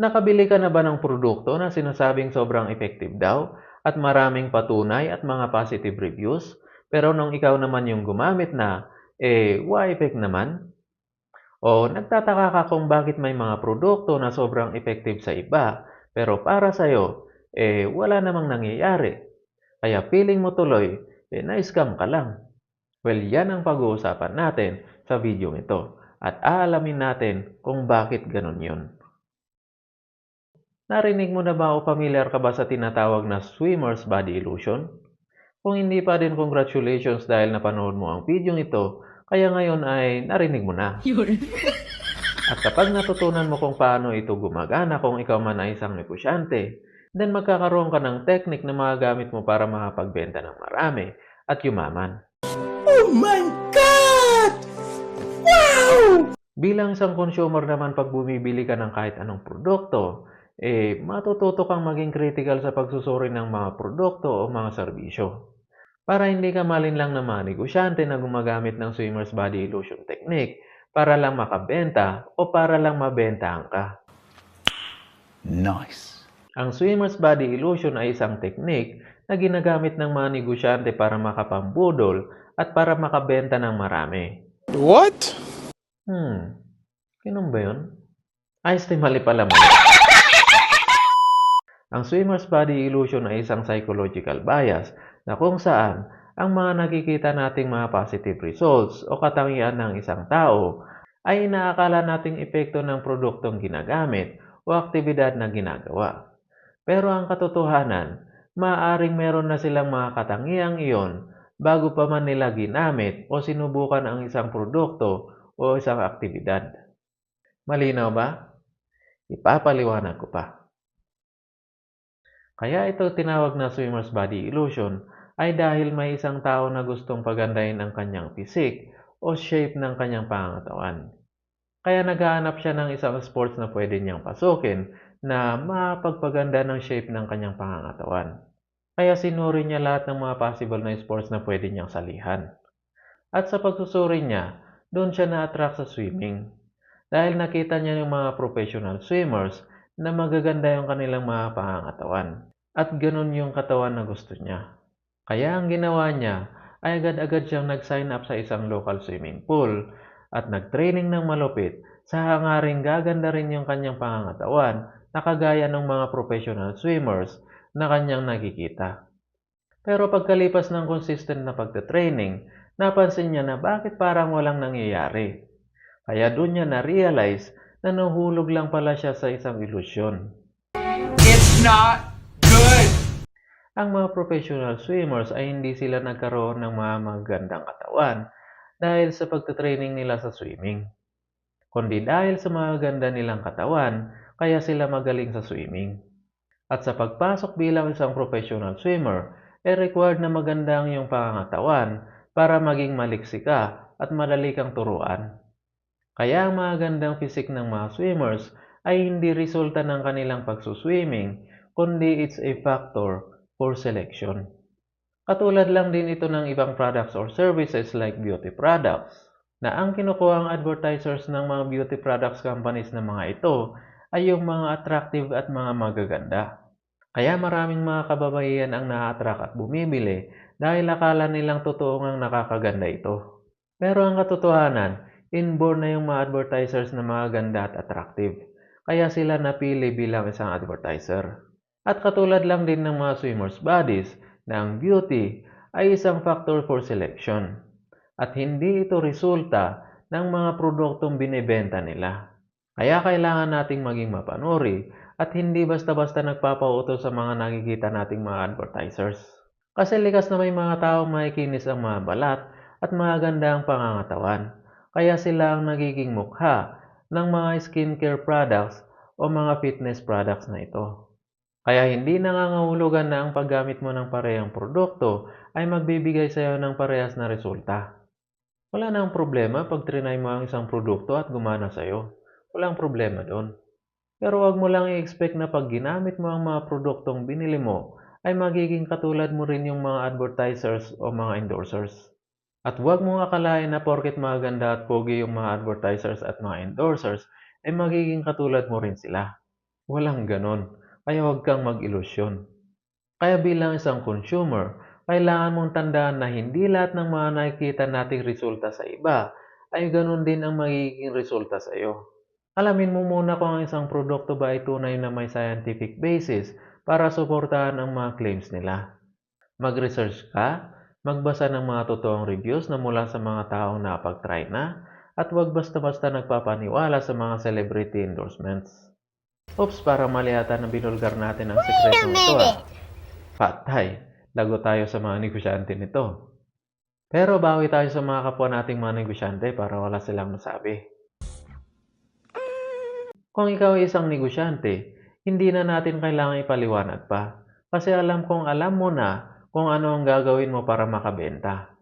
Nakabili ka na ba ng produkto na sinasabing sobrang effective daw at maraming patunay at mga positive reviews? Pero nung ikaw naman yung gumamit na, why effect naman? O nagtataka ka kung bakit may mga produkto na sobrang effective sa iba, pero para sa'yo, wala namang nangyayari. Kaya feeling mo tuloy, na-scam ka lang. Well, yan ang pag-uusapan natin sa video ito at aalamin natin kung bakit ganun yun. Narinig mo na ba o familiar ka ba sa tinatawag na swimmer's body illusion? Kung hindi pa din, congratulations dahil napanood mo ang video ito, kaya ngayon ay narinig mo na. At kapag natutunan mo kung paano ito gumagana kung ikaw man ay isang negosyante, then magkakaroon ka ng technique na magagamit mo para makapagbenta ng marami at yumaman. Oh my God! Wow! Bilang isang consumer naman, pag bumibili ka ng kahit anong produkto, matututo kang maging critical sa pagsusuri ng mga produkto o mga serbisyo. Para hindi ka malinlang na mga negosyante na gumagamit ng swimmer's body illusion technique para lang makabenta o para lang mabentahan ka. Nice. Ang swimmer's body illusion ay isang technique na ginagamit ng mga negosyante para makapambudol at para makabenta ng marami. What? Ganun ba yun? Ayos, mali pala mo. Ang swimmer's body illusion ay isang psychological bias na kung saan ang mga nakikita nating mga positive results o katangian ng isang tao ay inaakala nating epekto ng produktong ginagamit o aktibidad na ginagawa. Pero ang katotohanan, maaaring meron na silang mga katangiang iyon bago pa man nila ginamit o sinubukan ang isang produkto o isang aktibidad. Malinaw ba? Ipapaliwanag ko pa. Kaya ito tinawag na swimmer's body illusion ay dahil may isang tao na gustong pagandahin ang kanyang pisik o shape ng kanyang pangangatawan. Kaya naghahanap siya ng isang sports na pwede niyang pasukin na mapagpaganda ng shape ng kanyang pangangatawan. Kaya sinuri niya lahat ng mga possible na sports na pwede niyang salihan. At sa pagsusuri niya, doon siya na-attract sa swimming. Dahil nakita niya yung mga professional swimmers na magaganda yung kanilang mga pangangatawan. At ganun yung katawan na gusto niya. Kaya ang ginawa niya ay agad-agad siyang nag-sign up sa isang local swimming pool at nag-training ng malupit sa hangaring gaganda rin yung kanyang pangangatawan na kagaya ng mga professional swimmers na kanyang nakikita. Pero pagkalipas ng consistent na pagte-training, napansin niya na bakit parang walang nangyayari. Kaya doon niya na-realize na nahulog lang pala siya sa isang ilusyon. It's not good. Ang mga professional swimmers ay hindi sila nagkaroon ng mga magandang katawan dahil sa pagte-training nila sa swimming, kundi dahil sa mga ganda nilang katawan kaya sila magaling sa swimming. At sa pagpasok bilang isang professional swimmer, required na maganda ang iyong pangangatawan para maging maliksi ka at madali kang turuan. Kaya ang mga gandang fisik ng mga swimmers ay hindi resulta ng kanilang pagsuswimming, kundi it's a factor for selection. Katulad lang din ito ng ibang products or services like beauty products, na ang kinukuhang advertisers ng mga beauty products companies na mga ito ay yung mga attractive at mga magaganda. Kaya maraming mga kababaihan ang na-attract at bumibili dahil akala nilang totoo ngang nakakaganda ito. Pero ang katotohanan, inborn na yung mga advertisers na mga ganda at attractive. Kaya sila napili bilang isang advertiser. At katulad lang din ng mga swimmers' bodies, na ang beauty ay isang factor for selection. At hindi ito resulta ng mga produktong binibenta nila. Kaya kailangan nating maging mapanuri at hindi basta-basta nagpapautos sa mga nakikita nating mga advertisers. Kasi likas na may mga taong makikinis ang mga balat at maganda ang pangangatawan. Kaya sila ang nagiging mukha ng mga skincare products o mga fitness products na ito. Kaya hindi nangangahulugan na ang paggamit mo ng parehang produkto ay magbibigay sa iyo ng parehas na resulta. Wala nang problema pag trinay mo ang isang produkto at gumana sa iyo. Walang problema doon. Pero wag mo lang i-expect na pag ginamit mo ang mga produktong binili mo, ay magiging katulad mo rin yung mga advertisers o mga endorsers. At wag mong akalain na porket maganda at pogi yung mga advertisers at mga endorsers, ay magiging katulad mo rin sila. Walang ganon, kaya huwag kang mag-ilusyon. Kaya bilang isang consumer, kailangan mong tandaan na hindi lahat ng mga nakikita nating resulta sa iba ay ganon din ang magiging resulta sa iyo. Alamin mo muna kung ang isang produkto ba ay tunay na may scientific basis para suportahan ang mga claims nila. Mag-research ka, magbasa ng mga totoong reviews na mula sa mga taong napag-try na, at huwag basta-basta nagpapaniwala sa mga celebrity endorsements. Oops, para malihatan na binulgar natin ang sikretong ito Patay, lago tayo sa mga negosyante nito. Pero bawi tayo sa mga kapwa nating mga negosyante para wala silang masabi. Kung ikaw ay isang negosyante, hindi na natin kailangan ipaliwanag pa. Kasi alam mo na kung ano ang gagawin mo para makabenta.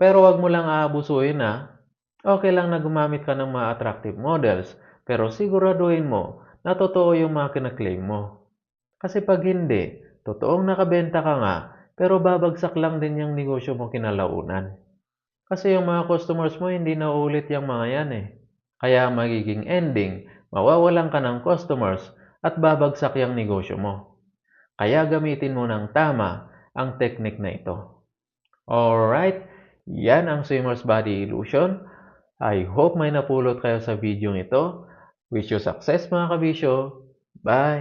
Pero wag mo lang aabusuhin na. Okay lang na gumamit ka ng mga attractive models, pero siguraduhin mo na totoo yung mga kinaklaim mo. Kasi pag hindi, totoong nakabenta ka nga, pero babagsak lang din yung negosyo mo kinalaunan. Kasi yung mga customers mo hindi na uulit yung mga yan eh. Kaya magiging ending, mawawalan ka ng customers at babagsak yung negosyo mo. Kaya gamitin mo ng tama ang technique na ito. Alright, yan ang Swimmer's Body Illusion. I hope may napulot kayo sa video ito. Wish you success mga kabisyo. Bye!